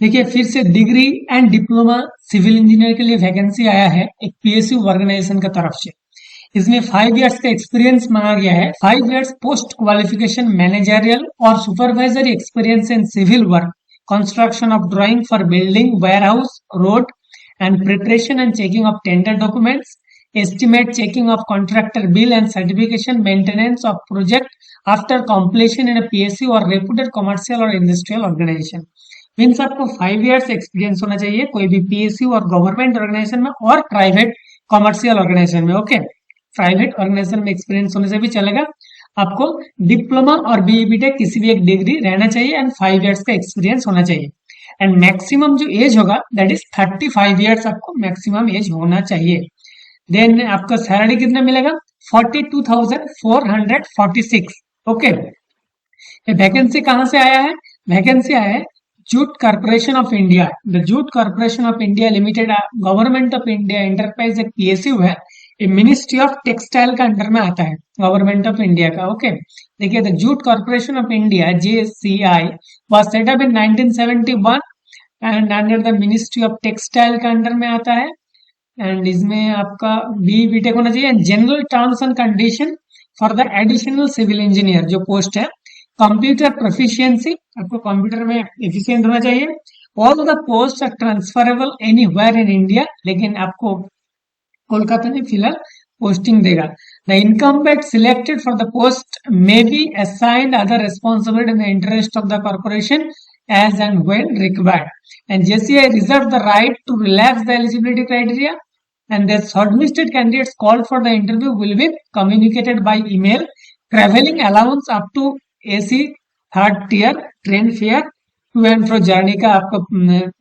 देखिए फिर से degree and diploma civil engineer के लिए वैकेंसी आया है एक पीएसयू ऑर्गेनाइजेशन का तरफ से। इसमें 5 इयर्स का एक्सपीरियंस मांगा गया है। 5 इयर्स पोस्ट क्वालिफिकेशन मैनेजरियल और supervisory experience in civil work, construction of drawing for building, warehouse, road and preparation and checking of tender documents, estimate checking of contractor bill and certification maintenance of project after completion in a PSU or reputed commercial or industrial organization। Means आपको 5 years experience होना चाहिए कोई भी PSU और government organisation में और private commercial organisation में। Okay, private organisation में एक्सपीरियंस होने से भी चलेगा। आपको डिप्लोमा और बीई बीटेक किसी भी एक डिग्री रहना चाहिए एंड 5 इयर्स का एक्सपीरियंस होना चाहिए। एंड मैक्सिमम जो एज होगा दैट इज 35 इयर्स आपको मैक्सिमम एज होना चाहिए। देन आपका सैलरी कितना मिलेगा 42,446। ओके, ये वैकेंसी कहां से आया है? वैकेंसी आया है jute corporation of India. The jute corporation of India limited government of India enterprise एक पीएसयू है। ये मिनिस्ट्री ऑफ टेक्सटाइल का अंडर में आता है, गवर्नमेंट ऑफ इंडिया का। ओके, देखिए the jute corporation of India JCI was set up in 1971 and under the ministry of textile का अंडर में आता है। एंड इसमें आपका बी बीटेक होना चाहिए। And general terms and condition for the additional civil engineer जो पोस्ट है, कंप्यूटर प्रोफिशिएंसी, आपको कंप्यूटर में एफिशिएंट होना चाहिए। All the post are transferable anywhere in India, लेकिन आपको कोलकाता में फिलहाल पोस्टिंग देगा। The incumbent selected for the post may be assigned other responsibility in the interest of the corporation as and when required, and JCI reserves the right to relax the eligibility criteria, and the shortlisted candidates called for the interview will be communicated by email। traveling allowance up to AC third tier train fare to and fro journey का आपको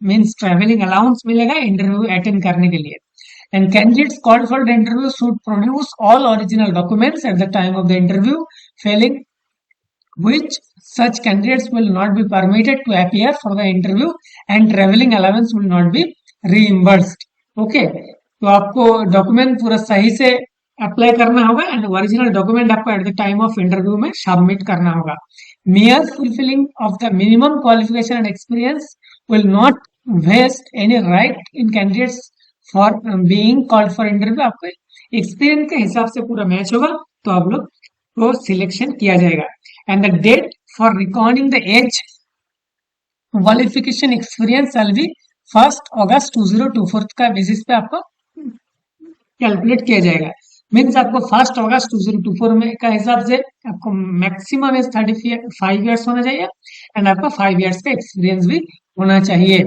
means travelling allowance मिलेगा interview attend करने के लिए। And candidates called for the interview should produce all original documents at the time of the interview, failing which such candidates will not be permitted to appear for the interview and traveling allowance will not be reimbursed। Okay, तो आपको document पूरा सही से apply करना होगा and original document आपको eight the time of interview में submit करना होगा। mere fulfilling of the minimum qualification and experience will not waste any right in candidates for being called for interview। आपको एक्सपीरियंस के हिसाब से पूरा मैच होगा तो आप लोग को सिलेक्शन किया जाएगा। And the date for recording the age qualification experience shall be 1 August 2024 का बेसिस पे आपको कैलकुलेट किया जाएगा। मीन्स आपको 1 अगस्त 2024 में का हिसाब से आपको मैक्सिमम एज 35 इयर्स होना चाहिए एंड आपका 5 इयर्स का एक्सपीरियंस भी होना चाहिए।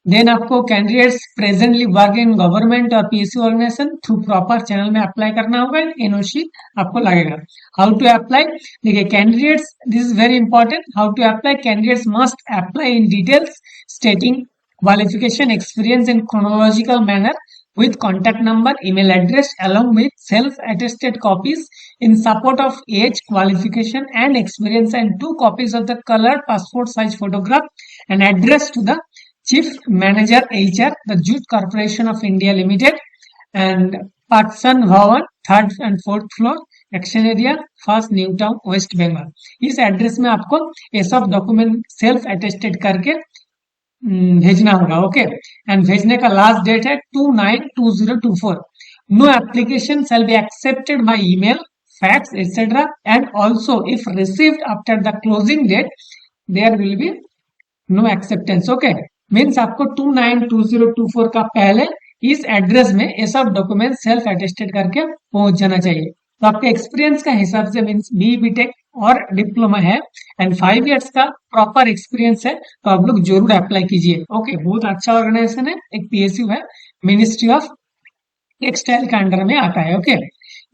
देन आपको candidates presently work in government और PSU organisation through proper channel में अप्लाई करना होगा। एनओसी आपको लगेगा। हाउ टू अप्लाई, देखिए candidates, this is very important, how to apply, candidates must apply in details stating qualification experience in chronological manner with contact number, email address along with self-attested copies in support of age, qualification and experience, and 2 copies of the colored passport size photograph and address to the Chief Manager HR, the Jute Corporation of India Limited, and Patsan Bhavan, 3rd and 4th floor, action area, first New Town, West Bengal. इस address में आपको ये सब document self attested करके भेजना होगा। Okay, and भेजने का लास्ट डेट है 29/2024। No application shall be accepted by email, fax etcetera, and also if received after the closing date there will be no acceptance. Okay, means आपको 29/2024 का पहले इस एड्रेस में ये सब डॉक्यूमेंट सेल्फ अटेस्टेड करके पहुंच जाना चाहिए। तो आपके एक्सपीरियंस का हिसाब से मीन्स बी बीटेक और डिप्लोमा है एंड 5 इयर्स का प्रॉपर एक्सपीरियंस है तो आप लोग जरूर अप्लाई कीजिए। ओके, बहुत अच्छा ऑर्गेनाइजेशन है, एक पीएसयू है, मिनिस्ट्री ऑफ टेक्सटाइल के अंडर में आता है। ओके,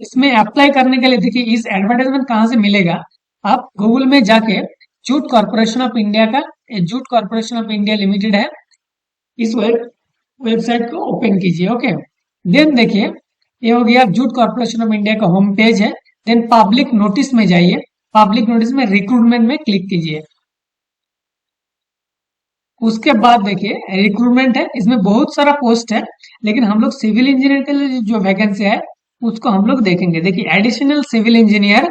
इसमें अप्लाई करने के लिए देखिए इस एडवर्टाइजमेंट कहाँ से मिलेगा, आप गूगल में जाके जूट कॉर्पोरेशन ऑफ इंडिया का, jute corporation of India limited है, इस वेबसाइट को ओपन कीजिए। ओके, देन देखिए ये हो गया जूट कॉर्पोरेशन ऑफ इंडिया का होम पेज है। देन पब्लिक नोटिस में जाइए, पब्लिक नोटिस में रिक्रूटमेंट में क्लिक कीजिए। उसके बाद देखिए रिक्रूटमेंट है, इसमें बहुत सारा पोस्ट है लेकिन हम लोग सिविल इंजीनियर के लिए जो वैकेंसी है उसको हम लोग देखेंगे। देखिए एडिशनल सिविल इंजीनियर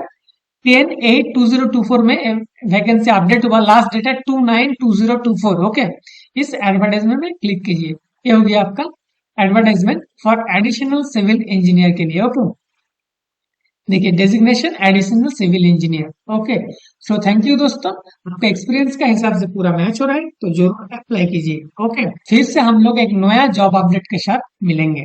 10/8/2024 में वैकेंसी अपडेट हुआ, लास्ट डेट है 29/2024। ओके, इस एडवर्टाइजमेंट में क्लिक कीजिए। ये हो गया आपका advertisement for additional civil engineer के लिए। ओके, देखिए designation additional civil engineer. Okay, so thank you दोस्तों, आपका एक्सपीरियंस का हिसाब से पूरा मैच हो रहा है तो जरूर अप्लाई कीजिए। ओके, फिर से हम लोग एक नया जॉब अपडेट के साथ मिलेंगे।